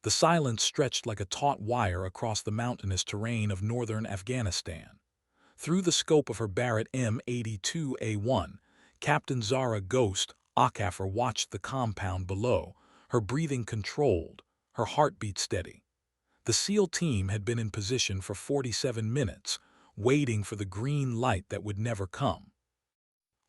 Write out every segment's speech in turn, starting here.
The silence stretched like a taut wire across the mountainous terrain of northern Afghanistan. Through the scope of her Barrett M82A1, Captain Zara Ghost Akaffer watched the compound below, her breathing controlled, her heartbeat steady. The SEAL team had been in position for 47 minutes, waiting for the green light that would never come.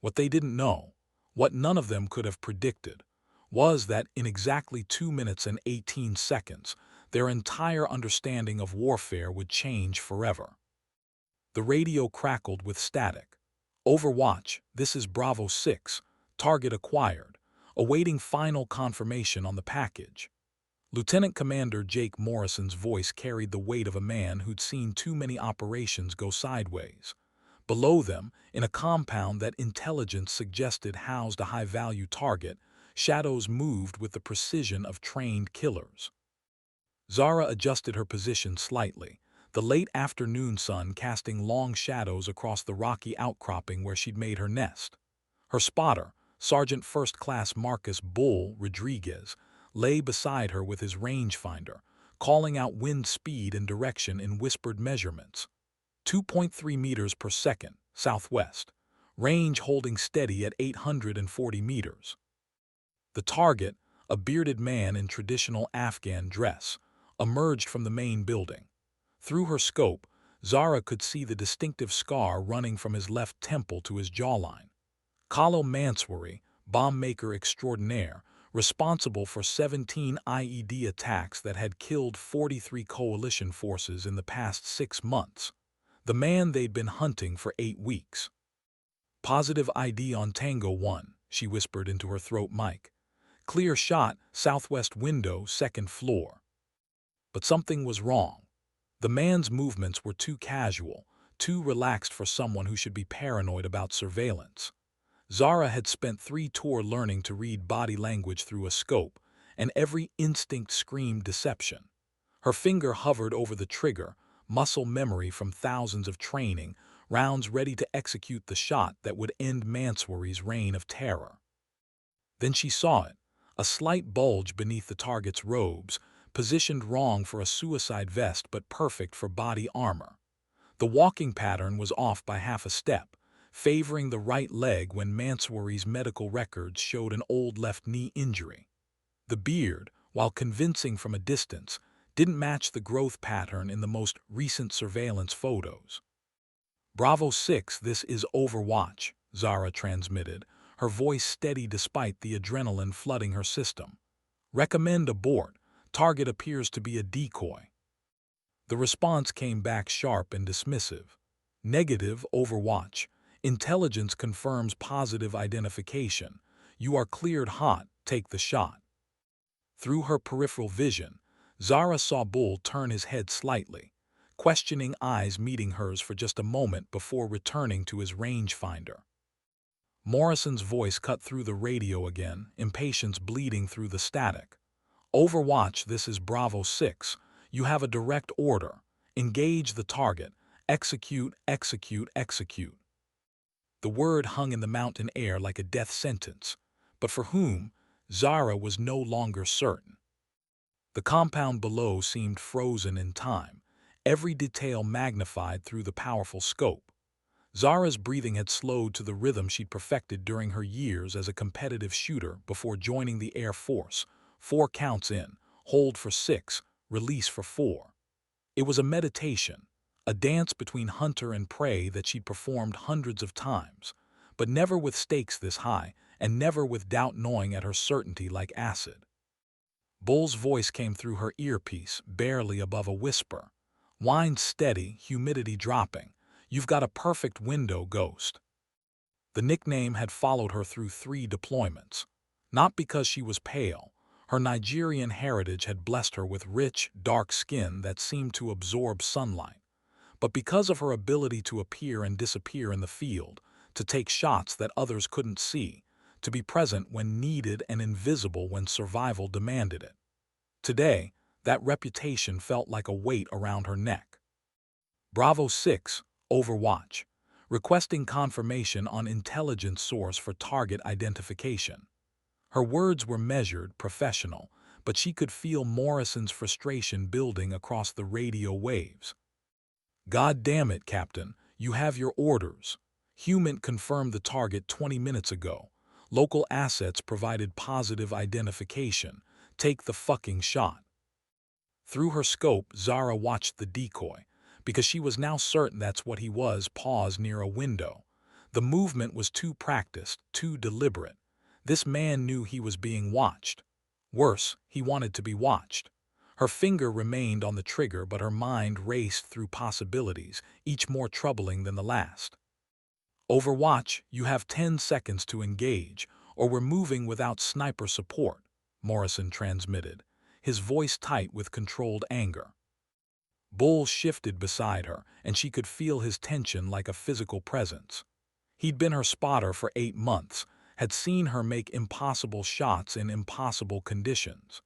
What they didn't know, what none of them could have predicted, was that in exactly 2 minutes and 18 seconds, their entire understanding of warfare would change forever. The radio crackled with static. Overwatch, this is Bravo 6, target acquired, awaiting final confirmation on the package. Lieutenant Commander Jake Morrison's voice carried the weight of a man who'd seen too many operations go sideways. Below them, in a compound that intelligence suggested housed a high-value target, shadows moved with the precision of trained killers. Zara adjusted her position slightly, the late afternoon sun casting long shadows across the rocky outcropping where she'd made her nest. Her spotter, Sergeant First Class Marcus Bull Rodriguez, lay beside her with his rangefinder, calling out wind speed and direction in whispered measurements. 2.3 meters per second, southwest, range holding steady at 840 meters. The target, a bearded man in traditional Afghan dress, emerged from the main building. Through her scope, Zara could see the distinctive scar running from his left temple to his jawline. Kalo Mansouri, bomb maker extraordinaire, responsible for 17 IED attacks that had killed 43 coalition forces in the past 6 months. The man they'd been hunting for 8 weeks. Positive ID on Tango 1, she whispered into her throat mic. Clear shot, southwest window, second floor. But something was wrong. The man's movements were too casual, too relaxed for someone who should be paranoid about surveillance. Zara had spent 3 tours learning to read body language through a scope, and every instinct screamed deception. Her finger hovered over the trigger, muscle memory from thousands of training, rounds ready to execute the shot that would end Mansouri's reign of terror. Then she saw it, a slight bulge beneath the target's robes, positioned wrong for a suicide vest but perfect for body armor. The walking pattern was off by half a step, favoring the right leg when Mansouri's medical records showed an old left knee injury. The beard, while convincing from a distance, didn't match the growth pattern in the most recent surveillance photos. Bravo 6, this is Overwatch, Zara transmitted, her voice steady despite the adrenaline flooding her system. Recommend abort. Target appears to be a decoy. The response came back sharp and dismissive. Negative, Overwatch. Intelligence confirms positive identification. You are cleared hot, take the shot. Through her peripheral vision, Zara saw Bull turn his head slightly, questioning eyes meeting hers for just a moment before returning to his rangefinder. Morrison's voice cut through the radio again, impatience bleeding through the static. Overwatch, this is Bravo 6. You have a direct order. Engage the target. Execute, execute, execute. The word hung in the mountain air like a death sentence, but for whom, Zara was no longer certain. The compound below seemed frozen in time, every detail magnified through the powerful scope. Zara's breathing had slowed to the rhythm she'd perfected during her years as a competitive shooter before joining the Air Force. 4 counts in, hold for 6, release for 4. It was a meditation, a dance between hunter and prey that she'd performed hundreds of times, but never with stakes this high and never with doubt gnawing at her certainty like acid. Bull's voice came through her earpiece, barely above a whisper. Wind steady, humidity dropping. You've got a perfect window, Ghost. The nickname had followed her through 3 deployments. Not because she was pale. Her Nigerian heritage had blessed her with rich, dark skin that seemed to absorb sunlight. But because of her ability to appear and disappear in the field, to take shots that others couldn't see, to be present when needed and invisible when survival demanded it. Today, that reputation felt like a weight around her neck. Bravo 6, Overwatch, requesting confirmation on intelligence source for target identification. Her words were measured, professional, but she could feel Morrison's frustration building across the radio waves. "God damn it, Captain, you have your orders. Human confirmed the target 20 minutes ago. Local assets provided positive identification. Take the fucking shot." Through her scope, Zara watched the decoy, because she was now certain that's what he was, paused near a window. The movement was too practiced, too deliberate. This man knew he was being watched. Worse, he wanted to be watched. Her finger remained on the trigger, but her mind raced through possibilities, each more troubling than the last. "Overwatch, you have 10 seconds to engage, or we're moving without sniper support," Morrison transmitted, his voice tight with controlled anger. Bull shifted beside her, and she could feel his tension like a physical presence. He'd been her spotter for 8 months, had seen her make impossible shots in impossible conditions.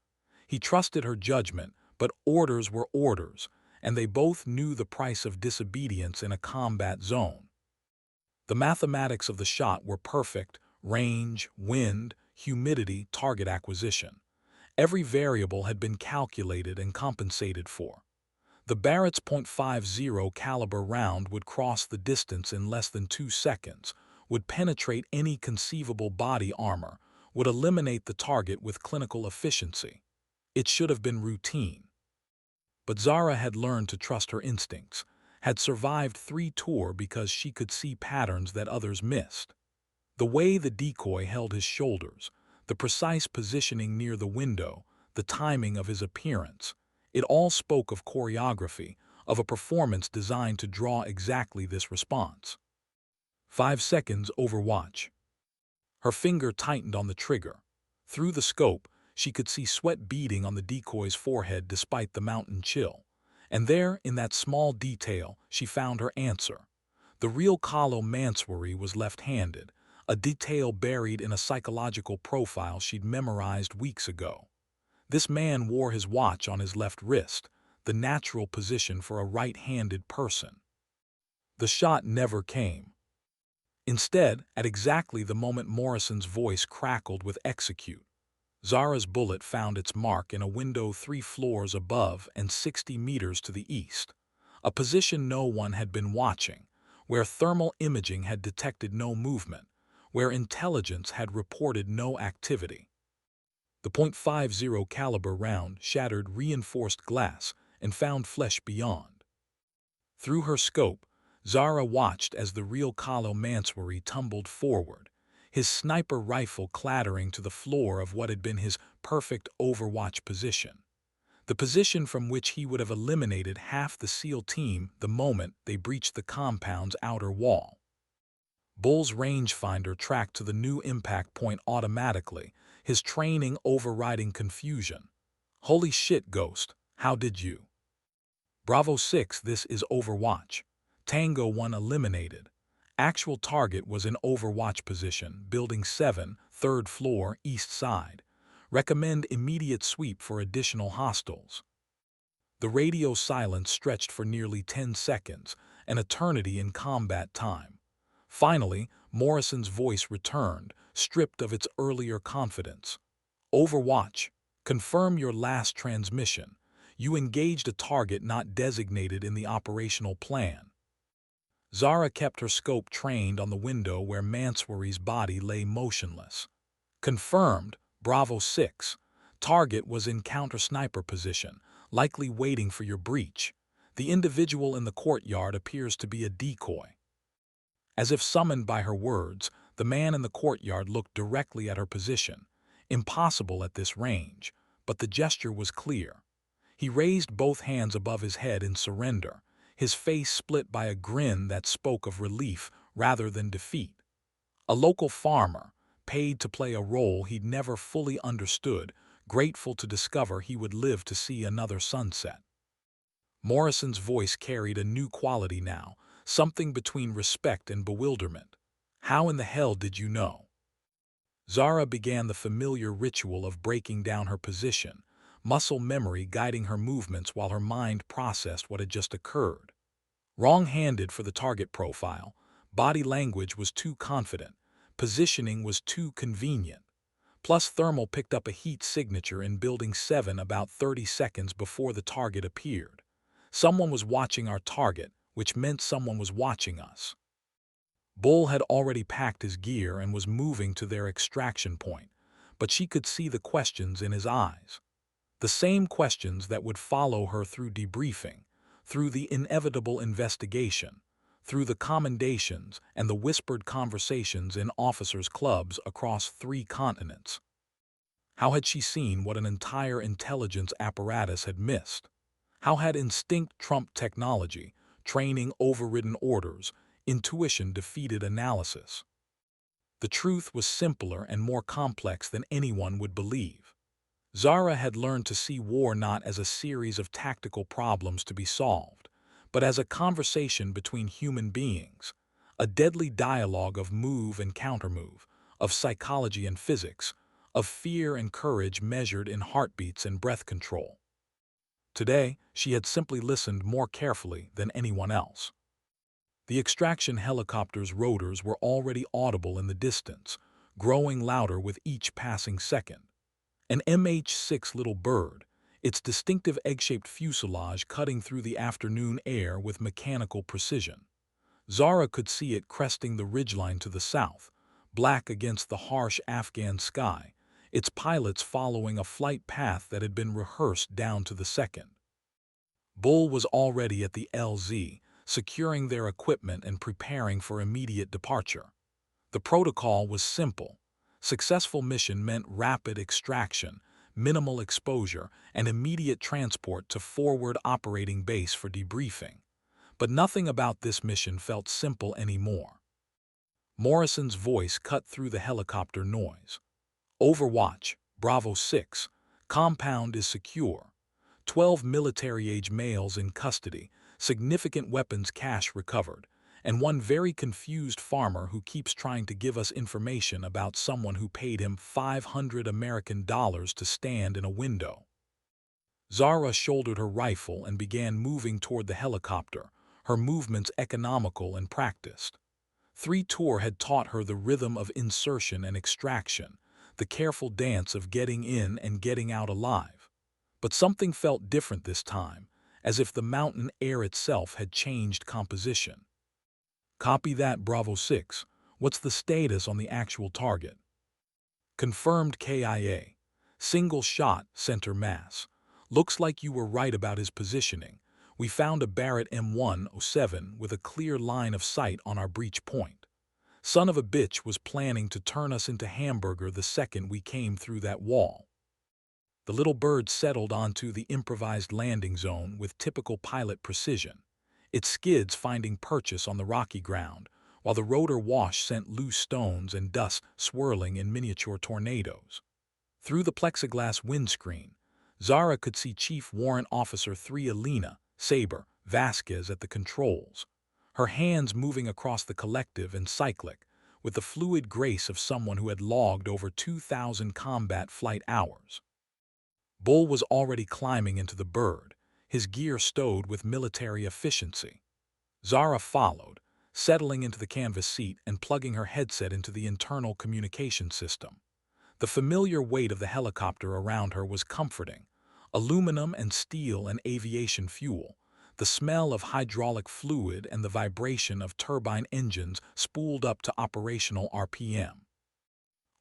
He trusted her judgment, but orders were orders, and they both knew the price of disobedience in a combat zone. The mathematics of the shot were perfect: range, wind, humidity, target acquisition. Every variable had been calculated and compensated for. The Barrett's .50 caliber round would cross the distance in less than 2 seconds, would penetrate any conceivable body armor, would eliminate the target with clinical efficiency. It should have been routine. But Zara had learned to trust her instincts, had survived 3 tours because she could see patterns that others missed. The way the decoy held his shoulders, the precise positioning near the window, the timing of his appearance, it all spoke of choreography, of a performance designed to draw exactly this response. 5 seconds, Overwatch. Her finger tightened on the trigger. Through the scope, she could see sweat beading on the decoy's forehead despite the mountain chill. And there, in that small detail, she found her answer. The real Kahlo Mansouri was left-handed, a detail buried in a psychological profile she'd memorized weeks ago. This man wore his watch on his left wrist, the natural position for a right-handed person. The shot never came. Instead, at exactly the moment Morrison's voice crackled with "execute," Zara's bullet found its mark in a window 3 floors above and 60 meters to the east, a position no one had been watching, where thermal imaging had detected no movement, where intelligence had reported no activity. The .50 caliber round shattered reinforced glass and found flesh beyond. Through her scope, Zara watched as the real Kahlo Mansouri tumbled forward, his sniper rifle clattering to the floor of what had been his perfect Overwatch position, the position from which he would have eliminated half the SEAL team the moment they breached the compound's outer wall. Bull's rangefinder tracked to the new impact point automatically, his training overriding confusion. "Holy shit, Ghost, how did you?" "Bravo 6, this is Overwatch. Tango 1 eliminated. Actual target was in Overwatch position, Building 7, 3rd floor, east side. Recommend immediate sweep for additional hostiles." The radio silence stretched for nearly 10 seconds, an eternity in combat time. Finally, Morrison's voice returned, stripped of its earlier confidence. "Overwatch, confirm your last transmission. You engaged a target not designated in the operational plan." Zara kept her scope trained on the window where Mansouri's body lay motionless. "Confirmed, Bravo 6. Target was in counter-sniper position, likely waiting for your breach. The individual in the courtyard appears to be a decoy." As if summoned by her words, the man in the courtyard looked directly at her position. Impossible at this range, but the gesture was clear. He raised both hands above his head in surrender, his face split by a grin that spoke of relief rather than defeat. A local farmer, paid to play a role he'd never fully understood, grateful to discover he would live to see another sunset. Morrison's voice carried a new quality now, something between respect and bewilderment. "How in the hell did you know?" Zara began the familiar ritual of breaking down her position, muscle memory guiding her movements while her mind processed what had just occurred. Wrong-handed for the target profile, body language was too confident, positioning was too convenient. Plus, Thermal picked up a heat signature in Building 7 about 30 seconds before the target appeared. Someone was watching our target, which meant someone was watching us. Bull had already packed his gear and was moving to their extraction point, but she could see the questions in his eyes. The same questions that would follow her through debriefing, through the inevitable investigation, through the commendations and the whispered conversations in officers' clubs across 3 continents. How had she seen what an entire intelligence apparatus had missed? How had instinct trumped technology, training overridden orders, intuition defeated analysis? The truth was simpler and more complex than anyone would believe. Zara had learned to see war not as a series of tactical problems to be solved, but as a conversation between human beings, a deadly dialogue of move and countermove, of psychology and physics, of fear and courage measured in heartbeats and breath control. Today, she had simply listened more carefully than anyone else. The extraction helicopter's rotors were already audible in the distance, growing louder with each passing second. An MH-6 Little Bird, its distinctive egg-shaped fuselage cutting through the afternoon air with mechanical precision. Zara could see it cresting the ridgeline to the south, black against the harsh Afghan sky, its pilots following a flight path that had been rehearsed down to the second. Bull was already at the LZ, securing their equipment and preparing for immediate departure. The protocol was simple. Successful mission meant rapid extraction, minimal exposure, and immediate transport to forward operating base for debriefing. But nothing about this mission felt simple anymore. Morrison's voice cut through the helicopter noise. Overwatch, Bravo 6, compound is secure. 12 military-age males in custody, significant weapons cache recovered, and one very confused farmer who keeps trying to give us information about someone who paid him $500 to stand in a window. Zara shouldered her rifle and began moving toward the helicopter, her movements economical and practiced. 3 Tour had taught her the rhythm of insertion and extraction, the careful dance of getting in and getting out alive. But something felt different this time, as if the mountain air itself had changed composition. Copy that, Bravo 6. What's the status on the actual target? Confirmed, KIA. Single shot, center mass. Looks like you were right about his positioning. We found a Barrett M107 with a clear line of sight on our breach point. Son of a bitch was planning to turn us into hamburger the second we came through that wall. The Little Bird settled onto the improvised landing zone with typical pilot precision, its skids finding purchase on the rocky ground, while the rotor wash sent loose stones and dust swirling in miniature tornadoes. Through the plexiglass windscreen, Zara could see Chief Warrant Officer 3 Alina Saber Vasquez at the controls, her hands moving across the collective and cyclic, with the fluid grace of someone who had logged over 2,000 combat flight hours. Bull was already climbing into the Bird, his gear stowed with military efficiency. Zara followed, settling into the canvas seat and plugging her headset into the internal communication system. The familiar weight of the helicopter around her was comforting. Aluminum and steel and aviation fuel, the smell of hydraulic fluid and the vibration of turbine engines spooled up to operational RPM.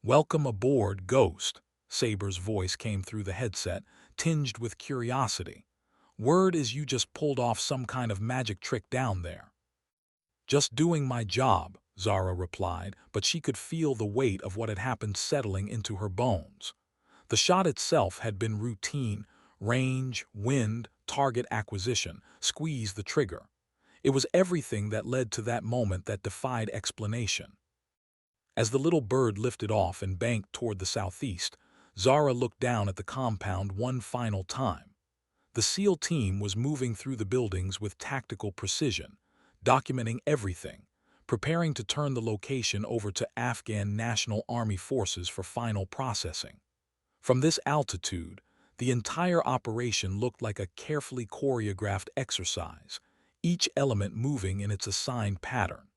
"Welcome aboard, Ghost," Saber's voice came through the headset, tinged with curiosity. "Word is you just pulled off some kind of magic trick down there." "Just doing my job," Zara replied, but she could feel the weight of what had happened settling into her bones. The shot itself had been routine: range, wind, target acquisition, squeeze the trigger. It was everything that led to that moment that defied explanation. As the Little Bird lifted off and banked toward the southeast, Zara looked down at the compound one final time. The SEAL team was moving through the buildings with tactical precision, documenting everything, preparing to turn the location over to Afghan National Army forces for final processing. From this altitude, the entire operation looked like a carefully choreographed exercise, each element moving in its assigned pattern.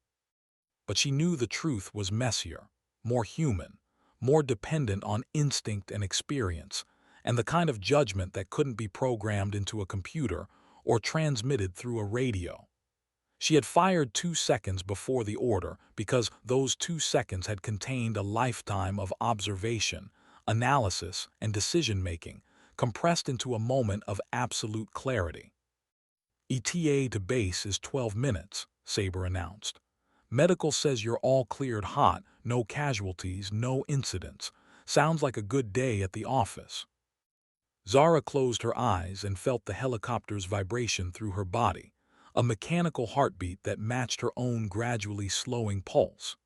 But she knew the truth was messier, more human, more dependent on instinct and experience, and the kind of judgment that couldn't be programmed into a computer or transmitted through a radio. She had fired 2 seconds before the order because those 2 seconds had contained a lifetime of observation, analysis, and decision-making, compressed into a moment of absolute clarity. ETA to base is 12 minutes, Saber announced. Medical says you're all cleared hot, no casualties, no incidents. Sounds like a good day at the office. Zara closed her eyes and felt the helicopter's vibration through her body, a mechanical heartbeat that matched her own gradually slowing pulse.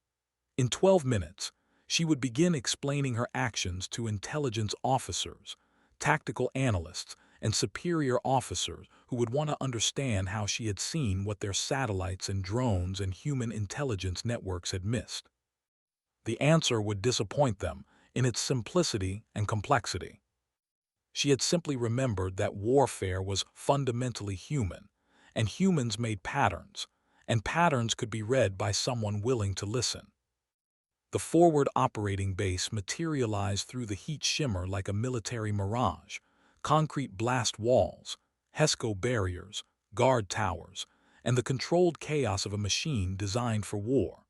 In 12 minutes, she would begin explaining her actions to intelligence officers, tactical analysts, and superior officers who would want to understand how she had seen what their satellites and drones and human intelligence networks had missed. The answer would disappoint them in its simplicity and complexity. She had simply remembered that warfare was fundamentally human, and humans made patterns, and patterns could be read by someone willing to listen. The forward operating base materialized through the heat shimmer like a military mirage, concrete blast walls, HESCO barriers, guard towers, and the controlled chaos of a machine designed for war.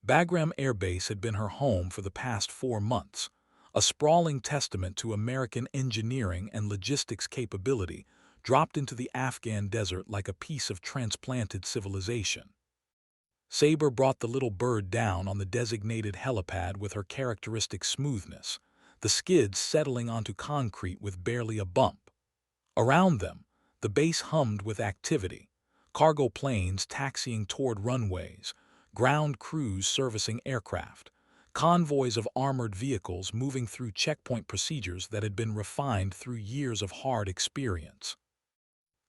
Bagram Air Base had been her home for the past 4 months, a sprawling testament to American engineering and logistics capability dropped into the Afghan desert like a piece of transplanted civilization. Saber brought the little bird down on the designated helipad with her characteristic smoothness, the skids settling onto concrete with barely a bump. Around them, the base hummed with activity, cargo planes taxiing toward runways, ground crews servicing aircraft, convoys of armored vehicles moving through checkpoint procedures that had been refined through years of hard experience.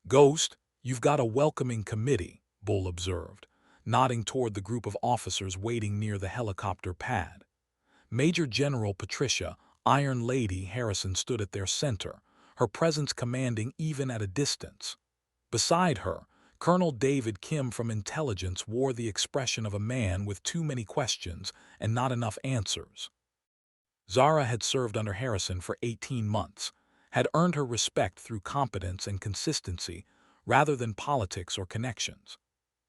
"Ghost, you've got a welcoming committee," Bull observed, nodding toward the group of officers waiting near the helicopter pad. Major General Patricia "Iron Lady" Harrison stood at their center, her presence commanding even at a distance. Beside her, Colonel David Kim from Intelligence wore the expression of a man with too many questions and not enough answers. Zara had served under Harrison for 18 months, had earned her respect through competence and consistency rather than politics or connections.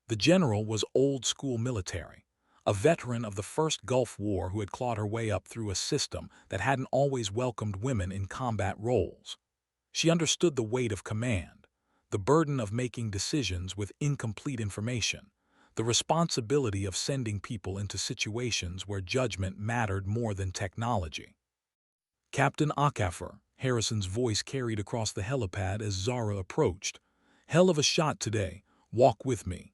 The general was old-school military, a veteran of the First Gulf War who had clawed her way up through a system that hadn't always welcomed women in combat roles. She understood the weight of command, the burden of making decisions with incomplete information, the responsibility of sending people into situations where judgment mattered more than technology. "Captain Akaffer," Harrison's voice carried across the helipad as Zara approached. "Hell of a shot today. Walk with me."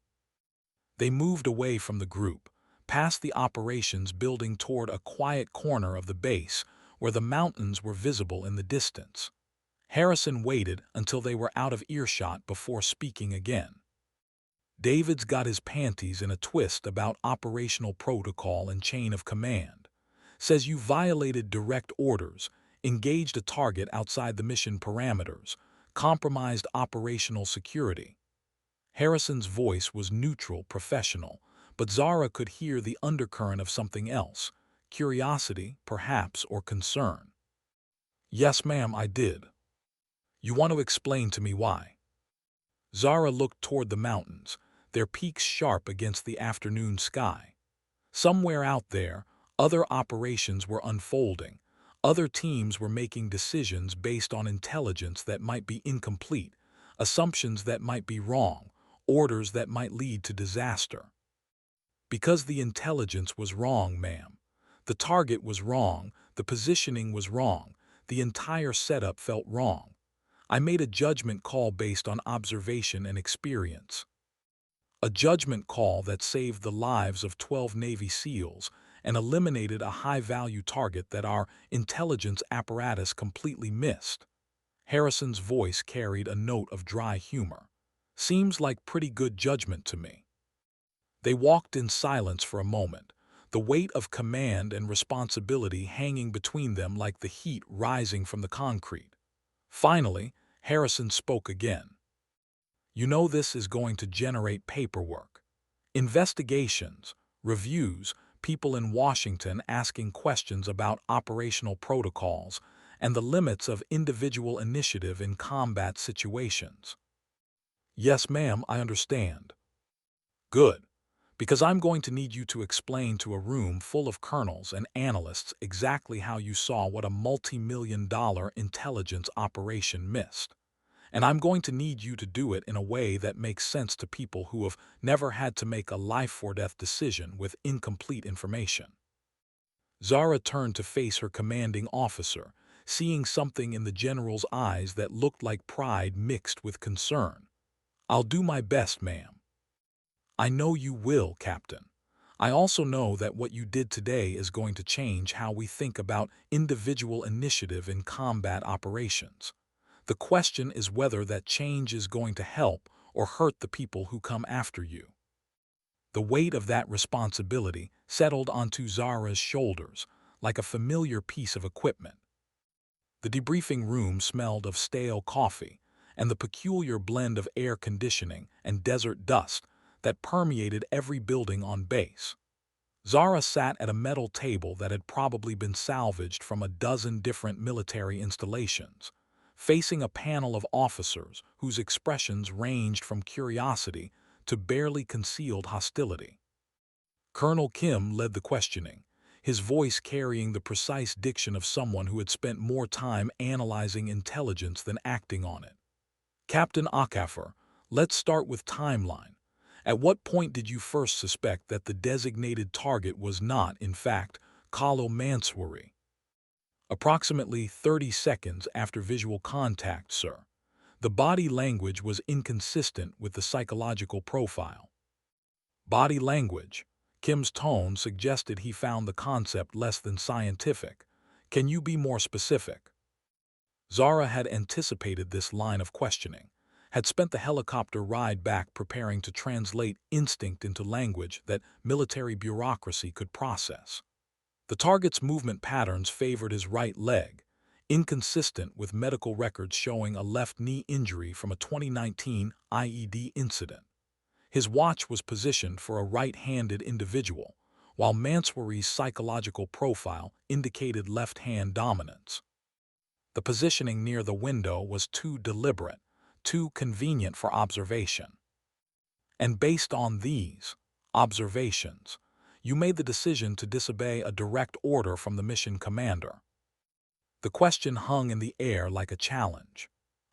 They moved away from the group, past the operations building toward a quiet corner of the base where the mountains were visible in the distance. Harrison waited until they were out of earshot before speaking again. "David's got his panties in a twist about operational protocol and chain of command. Says you violated direct orders, engaged a target outside the mission parameters, compromised operational security." Harrison's voice was neutral, professional, but Zara could hear the undercurrent of something else, curiosity, perhaps, or concern. "Yes, ma'am, I did. You want to explain to me why?" Zara looked toward the mountains, their peaks sharp against the afternoon sky. Somewhere out there, other operations were unfolding. Other teams were making decisions based on intelligence that might be incomplete, assumptions that might be wrong, orders that might lead to disaster. "Because the intelligence was wrong, ma'am. The target was wrong, the positioning was wrong, the entire setup felt wrong. I made a judgment call based on observation and experience. A judgment call that saved the lives of 12 Navy SEALs and eliminated a high-value target that our intelligence apparatus completely missed." Harrison's voice carried a note of dry humor. "Seems like pretty good judgment to me." They walked in silence for a moment, the weight of command and responsibility hanging between them like the heat rising from the concrete. Finally, Harrison spoke again. "You know this is going to generate paperwork. Investigations, reviews, people in Washington asking questions about operational protocols and the limits of individual initiative in combat situations. Yes, ma'am, I understand. Good. Because I'm going to need you to explain to a room full of colonels and analysts exactly how you saw what a multi-million-dollar intelligence operation missed. And I'm going to need you to do it in a way that makes sense to people who have never had to make a life-or-death decision with incomplete information. Zara turned to face her commanding officer, seeing something in the general's eyes that looked like pride mixed with concern. I'll do my best, ma'am. I know you will, Captain. I also know that what you did today is going to change how we think about individual initiative in combat operations. The question is whether that change is going to help or hurt the people who come after you. The weight of that responsibility settled onto Zara's shoulders like a familiar piece of equipment. The debriefing room smelled of stale coffee and the peculiar blend of air conditioning and desert dust that permeated every building on base. Zara sat at a metal table that had probably been salvaged from a dozen different military installations, facing a panel of officers whose expressions ranged from curiosity to barely concealed hostility. Colonel Kim led the questioning, his voice carrying the precise diction of someone who had spent more time analyzing intelligence than acting on it. Captain Akafur, let's start with timeline. At what point did you first suspect that the designated target was not, in fact, Kalo Mansouri? Approximately 30 seconds after visual contact, sir. The body language was inconsistent with the psychological profile. Body language. Kim's tone suggested he found the concept less than scientific. Can you be more specific? Zara had anticipated this line of questioning, had spent the helicopter ride back preparing to translate instinct into language that military bureaucracy could process. The target's movement patterns favored his right leg, inconsistent with medical records showing a left knee injury from a 2019 IED incident. His watch was positioned for a right-handed individual, while Mansouri's psychological profile indicated left-hand dominance. The positioning near the window was too deliberate, too convenient for observation. And based on these observations, you made the decision to disobey a direct order from the mission commander. The question hung in the air like a challenge.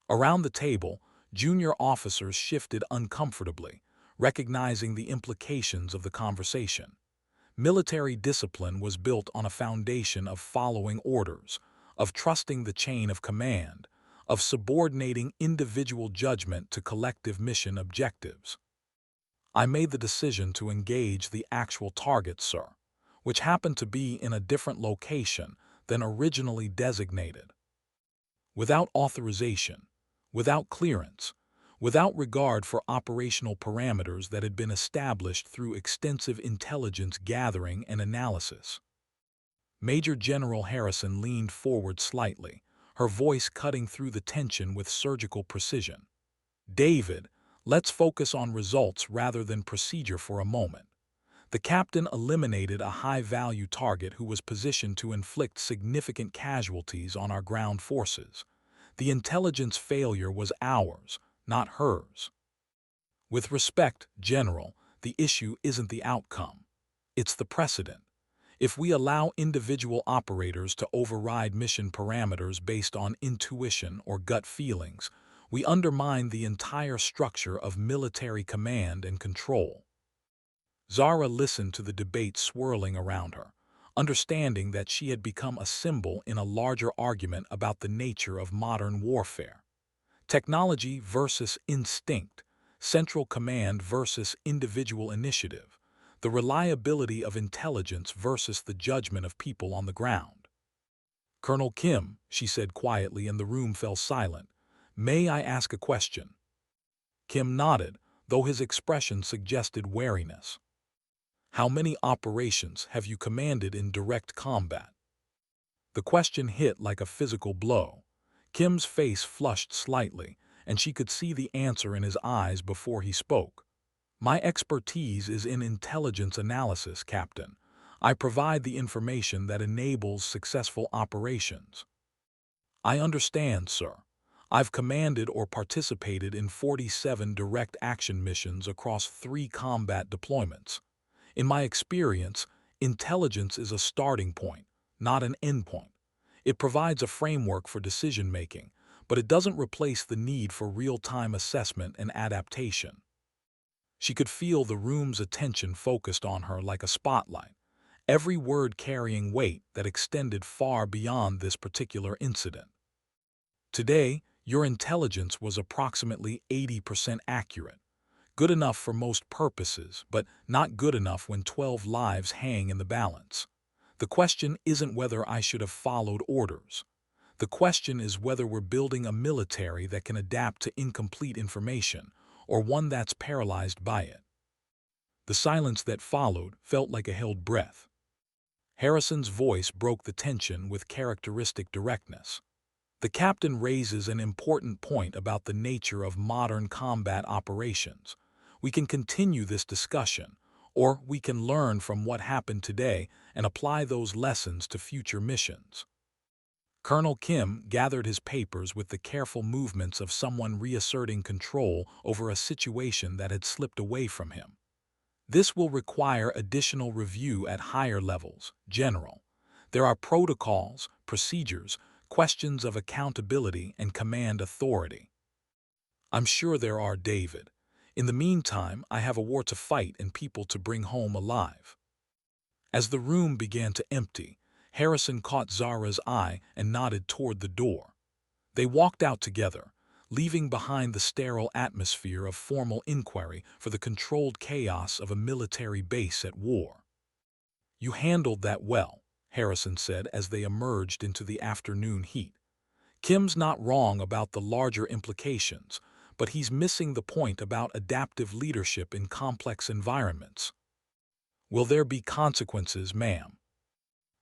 Around the table, junior officers shifted uncomfortably, recognizing the implications of the conversation. Military discipline was built on a foundation of following orders, of trusting the chain of command, of subordinating individual judgment to collective mission objectives. I made the decision to engage the actual target, sir, which happened to be in a different location than originally designated. Without authorization, without clearance, without regard for operational parameters that had been established through extensive intelligence gathering and analysis. Major General Harrison leaned forward slightly, her voice cutting through the tension with surgical precision. David, let's focus on results rather than procedure for a moment. The captain eliminated a high-value target who was positioned to inflict significant casualties on our ground forces. The intelligence failure was ours, not hers. With respect, General, the issue isn't the outcome. It's the precedent. If we allow individual operators to override mission parameters based on intuition or gut feelings, we undermine the entire structure of military command and control. Zara listened to the debate swirling around her, understanding that she had become a symbol in a larger argument about the nature of modern warfare. Technology versus instinct, central command versus individual initiative, the reliability of intelligence versus the judgment of people on the ground. Colonel Kim, she said quietly, and the room fell silent. May I ask a question? Kim nodded, though his expression suggested wariness. How many operations have you commanded in direct combat? The question hit like a physical blow. Kim's face flushed slightly, and she could see the answer in his eyes before he spoke. My expertise is in intelligence analysis, Captain. I provide the information that enables successful operations. I understand, sir. I've commanded or participated in 47 direct action missions across 3 combat deployments. In my experience, intelligence is a starting point, not an endpoint. It provides a framework for decision-making, but it doesn't replace the need for real-time assessment and adaptation. She could feel the room's attention focused on her like a spotlight, every word carrying weight that extended far beyond this particular incident. Today, your intelligence was approximately 80% accurate, good enough for most purposes, but not good enough when 12 lives hang in the balance. The question isn't whether I should have followed orders. The question is whether we're building a military that can adapt to incomplete information, or one that's paralyzed by it. The silence that followed felt like a held breath. Harrison's voice broke the tension with characteristic directness. The captain raises an important point about the nature of modern combat operations. We can continue this discussion, or we can learn from what happened today and apply those lessons to future missions. Colonel Kim gathered his papers with the careful movements of someone reasserting control over a situation that had slipped away from him. This will require additional review at higher levels, General. There are protocols, procedures, questions of accountability and command authority. I'm sure there are, David. In the meantime, I have a war to fight and people to bring home alive. As the room began to empty, Harrison caught Zara's eye and nodded toward the door. They walked out together, leaving behind the sterile atmosphere of formal inquiry for the controlled chaos of a military base at war. You handled that well, Harrison said as they emerged into the afternoon heat. Kim's not wrong about the larger implications, but he's missing the point about adaptive leadership in complex environments. Will there be consequences, ma'am?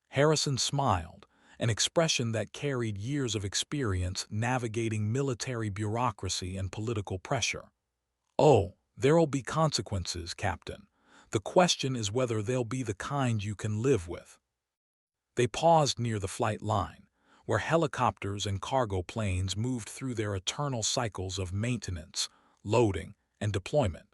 Harrison smiled, an expression that carried years of experience navigating military bureaucracy and political pressure. Oh, there'll be consequences, Captain. The question is whether they'll be the kind you can live with. They paused near the flight line, where helicopters and cargo planes moved through their eternal cycles of maintenance, loading, and deployment.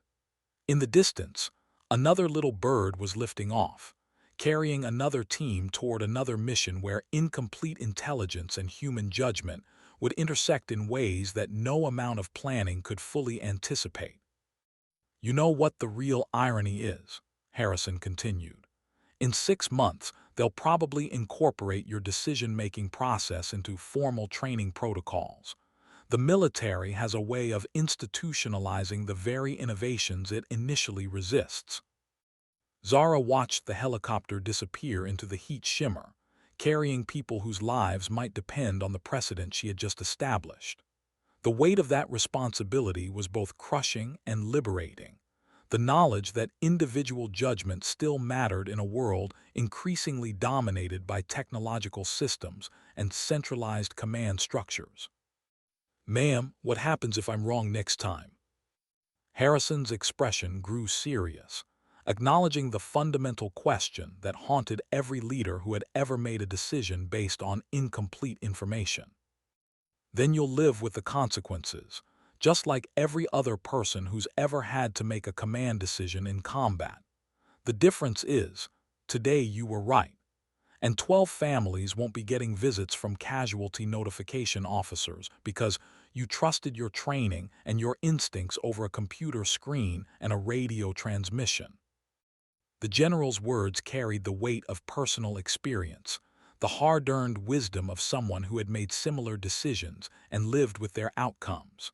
In the distance, another little bird was lifting off, carrying another team toward another mission where incomplete intelligence and human judgment would intersect in ways that no amount of planning could fully anticipate. You know what the real irony is, Harrison continued. In 6 months, they'll probably incorporate your decision-making process into formal training protocols. The military has a way of institutionalizing the very innovations it initially resists. Zara watched the helicopter disappear into the heat shimmer, carrying people whose lives might depend on the precedent she had just established. The weight of that responsibility was both crushing and liberating. The knowledge that individual judgment still mattered in a world increasingly dominated by technological systems and centralized command structures. Ma'am, what happens if I'm wrong next time? Harrison's expression grew serious, acknowledging the fundamental question that haunted every leader who had ever made a decision based on incomplete information. Then you'll live with the consequences, just like every other person who's ever had to make a command decision in combat. The difference is, today you were right, and 12 families won't be getting visits from casualty notification officers because you trusted your training and your instincts over a computer screen and a radio transmission. The general's words carried the weight of personal experience, the hard-earned wisdom of someone who had made similar decisions and lived with their outcomes.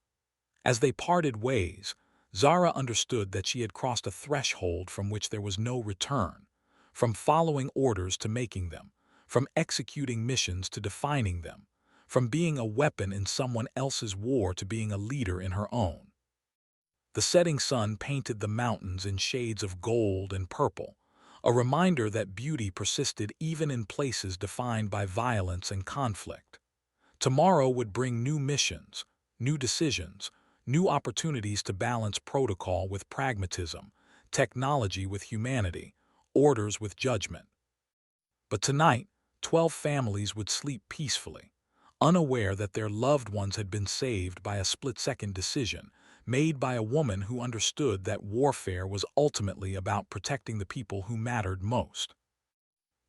As they parted ways, Zara understood that she had crossed a threshold from which there was no return, from following orders to making them, from executing missions to defining them, from being a weapon in someone else's war to being a leader in her own. The setting sun painted the mountains in shades of gold and purple, a reminder that beauty persisted even in places defined by violence and conflict. Tomorrow would bring new missions, new decisions, new opportunities to balance protocol with pragmatism, technology with humanity, orders with judgment. But tonight, 12 families would sleep peacefully, unaware that their loved ones had been saved by a split-second decision made by a woman who understood that warfare was ultimately about protecting the people who mattered most.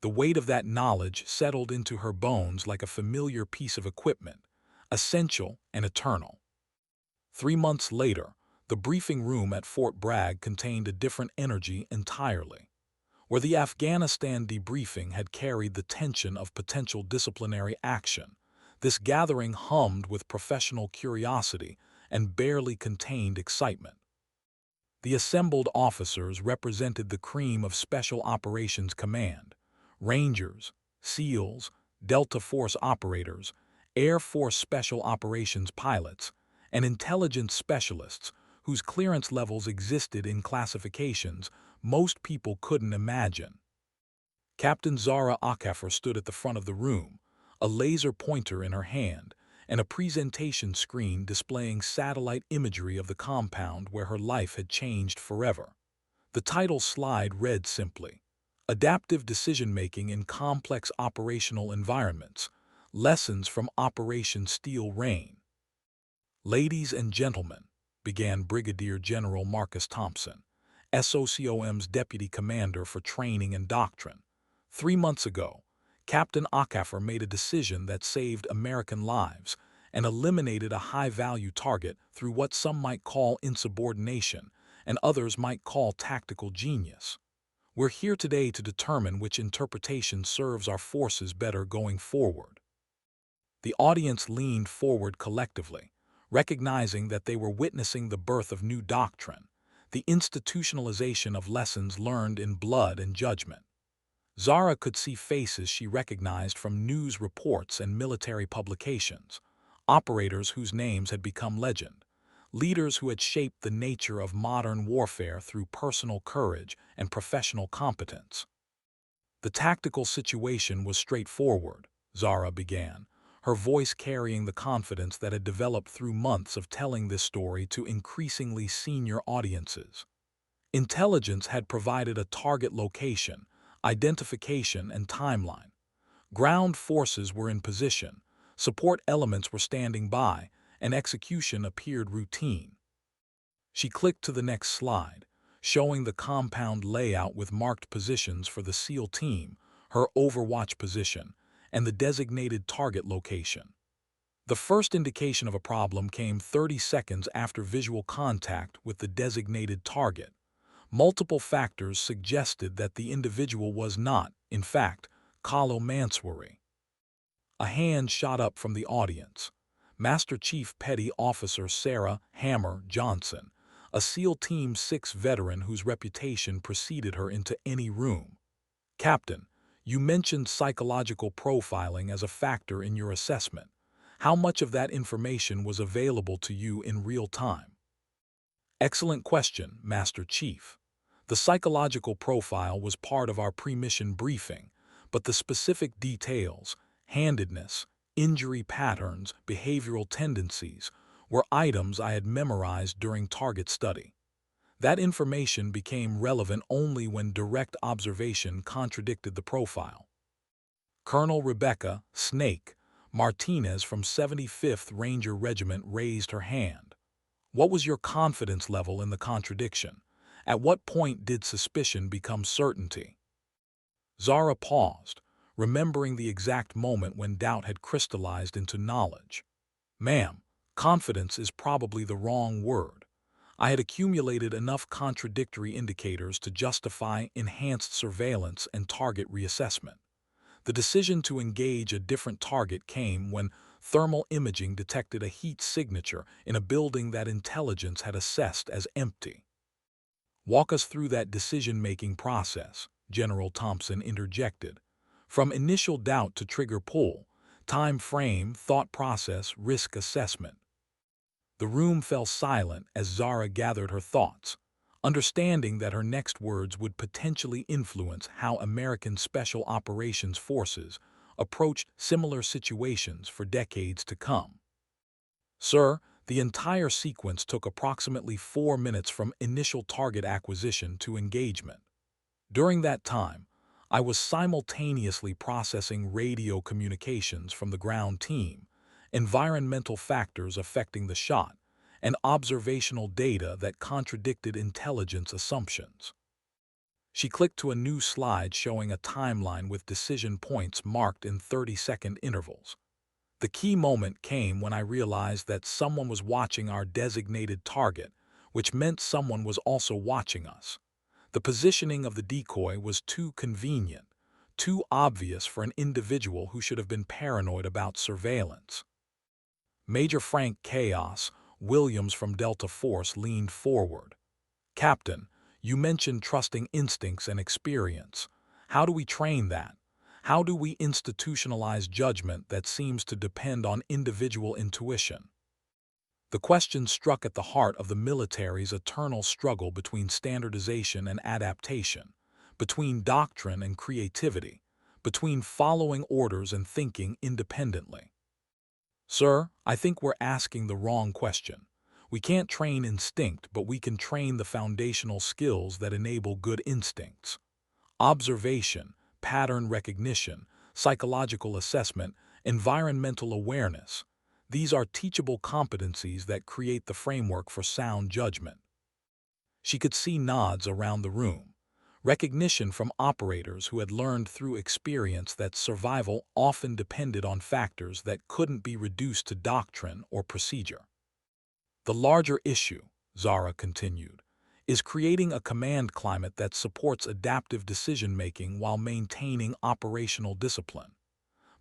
The weight of that knowledge settled into her bones like a familiar piece of equipment, essential and eternal. 3 months later, the briefing room at Fort Bragg contained a different energy entirely. Where the Afghanistan debriefing had carried the tension of potential disciplinary action, this gathering hummed with professional curiosity and barely contained excitement. The assembled officers represented the cream of Special Operations Command: Rangers, SEALs, Delta Force operators, Air Force Special Operations pilots, and intelligence specialists whose clearance levels existed in classifications most people couldn't imagine. Captain Zara Akafar stood at the front of the room, a laser pointer in her hand, and a presentation screen displaying satellite imagery of the compound where her life had changed forever. The title slide read simply, "Adaptive Decision-Making in Complex Operational Environments, Lessons from Operation Steel Rain." "Ladies and gentlemen," began Brigadier General Marcus Thompson, SOCOM's Deputy Commander for Training and Doctrine. 3 months ago, Captain Akafar made a decision that saved American lives and eliminated a high-value target through what some might call insubordination and others might call tactical genius. We're here today to determine which interpretation serves our forces better going forward. The audience leaned forward collectively, recognizing that they were witnessing the birth of new doctrine, the institutionalization of lessons learned in blood and judgment. Zara could see faces she recognized from news reports and military publications, operators whose names had become legend, leaders who had shaped the nature of modern warfare through personal courage and professional competence. "The tactical situation was straightforward," Zara began, her voice carrying the confidence that had developed through months of telling this story to increasingly senior audiences. Intelligence had provided a target location, identification, and timeline. Ground forces were in position, support elements were standing by, and execution appeared routine. She clicked to the next slide, showing the compound layout with marked positions for the SEAL team, her overwatch position, and the designated target location. The first indication of a problem came 30 seconds after visual contact with the designated target. Multiple factors suggested that the individual was not, in fact, Kalo Mansouri. A hand shot up from the audience. Master Chief Petty Officer Sarah Hammer Johnson, a SEAL Team 6 veteran whose reputation preceded her into any room. "Captain, you mentioned psychological profiling as a factor in your assessment. How much of that information was available to you in real time?" "Excellent question, Master Chief. The psychological profile was part of our pre-mission briefing, but the specific details, handedness, injury patterns, behavioral tendencies, were items I had memorized during target study. That information became relevant only when direct observation contradicted the profile." Colonel Rebecca "Snake" Martinez from 75th Ranger Regiment raised her hand. "What was your confidence level in the contradiction? At what point did suspicion become certainty?" Zara paused, remembering the exact moment when doubt had crystallized into knowledge. "Ma'am, confidence is probably the wrong word. I had accumulated enough contradictory indicators to justify enhanced surveillance and target reassessment. The decision to engage a different target came when thermal imaging detected a heat signature in a building that intelligence had assessed as empty." "Walk us through that decision-making process," General Thompson interjected. "From initial doubt to trigger pull, time frame, thought process, risk assessment." The room fell silent as Zara gathered her thoughts, understanding that her next words would potentially influence how American Special Operations Forces approached similar situations for decades to come. "Sir, the entire sequence took approximately 4 minutes from initial target acquisition to engagement. During that time, I was simultaneously processing radio communications from the ground team, environmental factors affecting the shot, and observational data that contradicted intelligence assumptions. She clicked to a new slide showing a timeline with decision points marked in 30-second intervals. The key moment came when I realized that someone was watching our designated target, which meant someone was also watching us. The positioning of the decoy was too convenient, too obvious for an individual who should have been paranoid about surveillance. Major Frank Chaos Williams from Delta Force leaned forward. "Captain, you mentioned trusting instincts and experience. How do we train that? How do we institutionalize judgment that seems to depend on individual intuition?" The question struck at the heart of the military's eternal struggle between standardization and adaptation, between doctrine and creativity, between following orders and thinking independently. "Sir, I think we're asking the wrong question. We can't train instinct, but we can train the foundational skills that enable good instincts. Observation, pattern recognition, psychological assessment, environmental awareness. These are teachable competencies that create the framework for sound judgment." She could see nods around the room, recognition from operators who had learned through experience that survival often depended on factors that couldn't be reduced to doctrine or procedure. "The larger issue," Zara continued, "is creating a command climate that supports adaptive decision-making while maintaining operational discipline.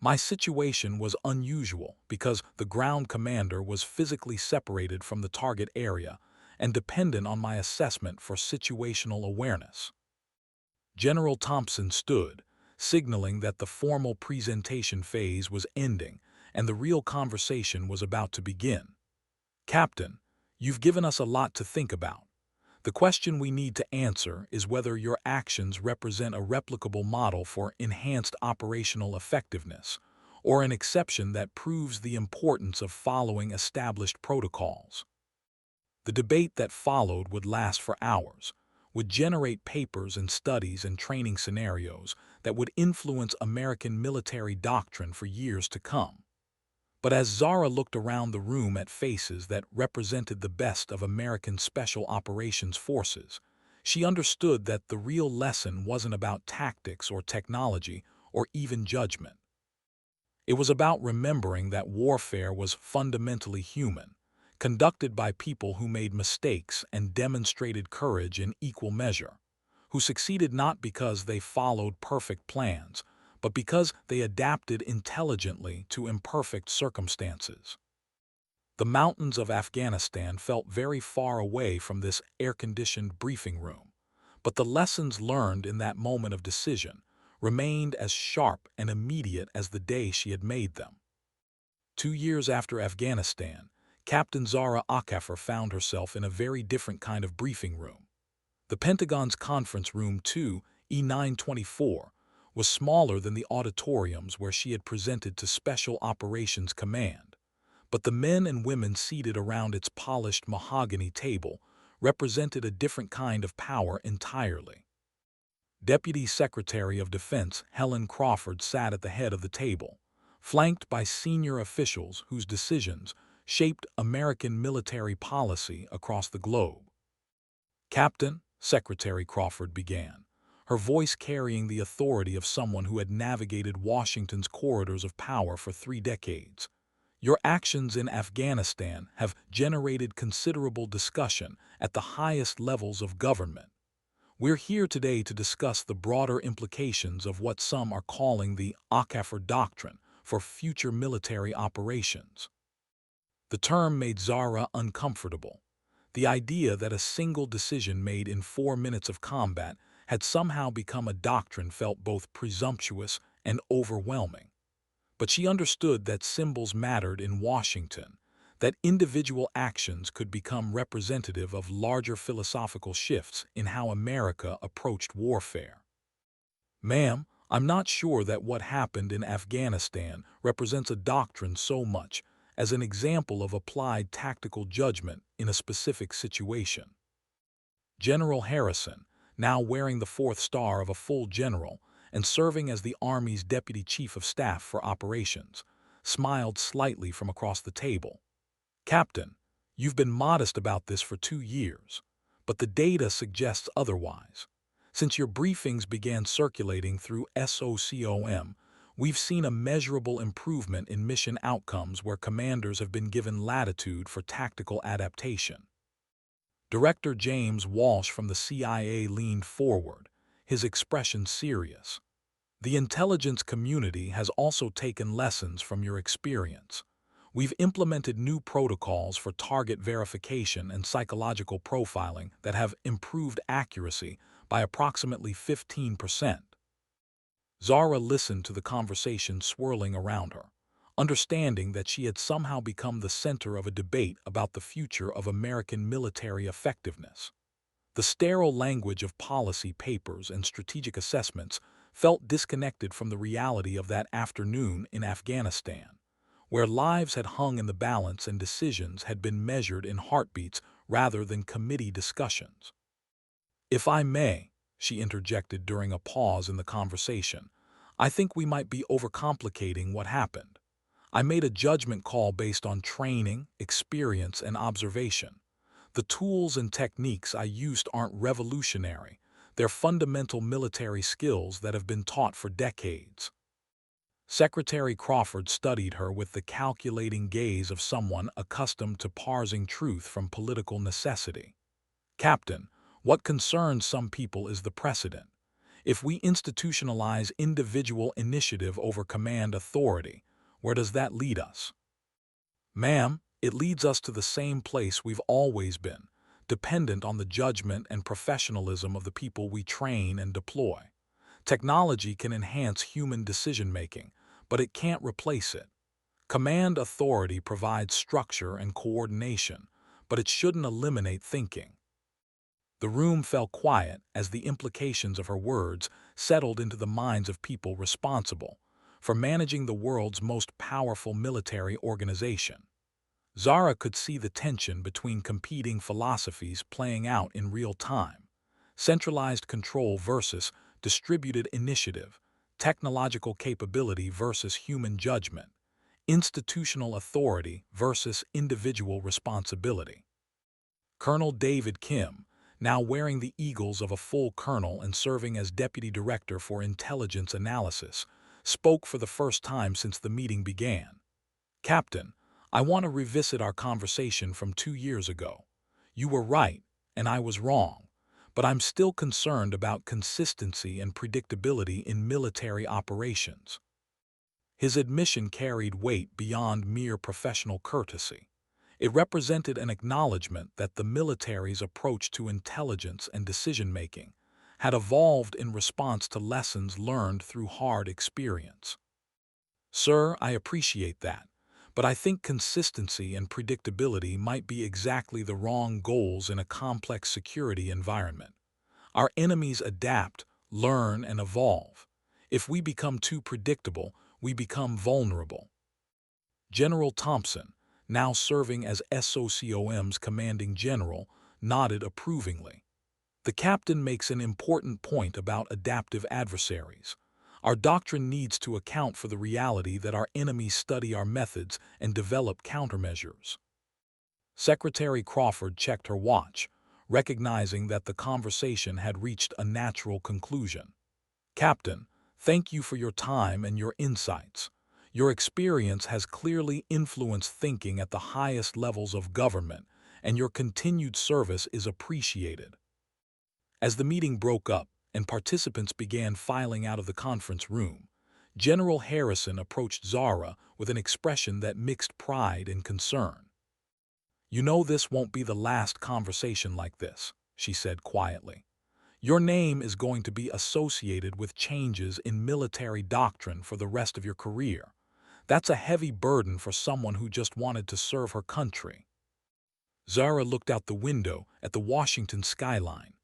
My situation was unusual because the ground commander was physically separated from the target area and dependent on my assessment for situational awareness." General Thompson stood, signaling that the formal presentation phase was ending and the real conversation was about to begin. "Captain, you've given us a lot to think about. The question we need to answer is whether your actions represent a replicable model for enhanced operational effectiveness, or an exception that proves the importance of following established protocols." The debate that followed would last for hours, would generate papers and studies and training scenarios that would influence American military doctrine for years to come. But as Zara looked around the room at faces that represented the best of American Special Operations Forces, she understood that the real lesson wasn't about tactics or technology or even judgment. It was about remembering that warfare was fundamentally human, conducted by people who made mistakes and demonstrated courage in equal measure, who succeeded not because they followed perfect plans, but because they adapted intelligently to imperfect circumstances. The mountains of Afghanistan felt very far away from this air-conditioned briefing room, but the lessons learned in that moment of decision remained as sharp and immediate as the day she had made them. 2 years after Afghanistan, Captain Zara Akaffer found herself in a very different kind of briefing room. The Pentagon's Conference Room 2, E924, was smaller than the auditoriums where she had presented to Special Operations Command, but the men and women seated around its polished mahogany table represented a different kind of power entirely. Deputy Secretary of Defense Helen Crawford sat at the head of the table, flanked by senior officials whose decisions shaped American military policy across the globe. "Captain," Secretary Crawford began, her voice carrying the authority of someone who had navigated Washington's corridors of power for 3 decades. "Your actions in Afghanistan have generated considerable discussion at the highest levels of government. We're here today to discuss the broader implications of what some are calling the Akaffer Doctrine for future military operations." The term made Zara uncomfortable. The idea that a single decision made in 4 minutes of combat had somehow become a doctrine felt both presumptuous and overwhelming. But she understood that symbols mattered in Washington, that individual actions could become representative of larger philosophical shifts in how America approached warfare. "Ma'am, I'm not sure that what happened in Afghanistan represents a doctrine so much as an example of applied tactical judgment in a specific situation." General Harrison, now wearing the 4th star of a full general and serving as the Army's Deputy Chief of Staff for Operations, smiled slightly from across the table. "Captain, you've been modest about this for 2 years, but the data suggests otherwise. Since your briefings began circulating through SOCOM, we've seen a measurable improvement in mission outcomes where commanders have been given latitude for tactical adaptation." Director James Walsh from the CIA leaned forward, his expression serious. "The intelligence community has also taken lessons from your experience. We've implemented new protocols for target verification and psychological profiling that have improved accuracy by approximately 15%. Zara listened to the conversation swirling around her, understanding that she had somehow become the center of a debate about the future of American military effectiveness. The sterile language of policy papers and strategic assessments felt disconnected from the reality of that afternoon in Afghanistan, where lives had hung in the balance and decisions had been measured in heartbeats rather than committee discussions. "If I may," she interjected during a pause in the conversation, "I think we might be overcomplicating what happened. I made a judgment call based on training, experience, and observation. The tools and techniques I used aren't revolutionary. They're fundamental military skills that have been taught for decades." Secretary Crawford studied her with the calculating gaze of someone accustomed to parsing truth from political necessity. "Captain, what concerns some people is the precedent. If we institutionalize individual initiative over command authority, where does that lead us?" "Ma'am, it leads us to the same place we've always been, dependent on the judgment and professionalism of the people we train and deploy. Technology can enhance human decision-making, but it can't replace it. Command authority provides structure and coordination, but it shouldn't eliminate thinking." The room fell quiet as the implications of her words settled into the minds of people responsible for managing the world's most powerful military organization. Zara could see the tension between competing philosophies playing out in real time: centralized control versus distributed initiative, technological capability versus human judgment, institutional authority versus individual responsibility. Colonel David Kim, now wearing the eagles of a full colonel and serving as Deputy Director for Intelligence Analysis, spoke for the first time since the meeting began. "Captain, I want to revisit our conversation from 2 years ago. You were right, and I was wrong, but I'm still concerned about consistency and predictability in military operations." His admission carried weight beyond mere professional courtesy. It represented an acknowledgement that the military's approach to intelligence and decision-making had evolved in response to lessons learned through hard experience. "Sir, I appreciate that, but I think consistency and predictability might be exactly the wrong goals in a complex security environment. Our enemies adapt, learn, and evolve. If we become too predictable, we become vulnerable." General Thompson, now serving as SOCOM's commanding general, nodded approvingly. "The captain makes an important point about adaptive adversaries. Our doctrine needs to account for the reality that our enemies study our methods and develop countermeasures." Secretary Crawford checked her watch, recognizing that the conversation had reached a natural conclusion. "Captain, thank you for your time and your insights. Your experience has clearly influenced thinking at the highest levels of government, and your continued service is appreciated." As the meeting broke up and participants began filing out of the conference room, General Harrison approached Zara with an expression that mixed pride and concern. "You know this won't be the last conversation like this," she said quietly. "Your name is going to be associated with changes in military doctrine for the rest of your career. That's a heavy burden for someone who just wanted to serve her country." Zara looked out the window at the Washington skyline,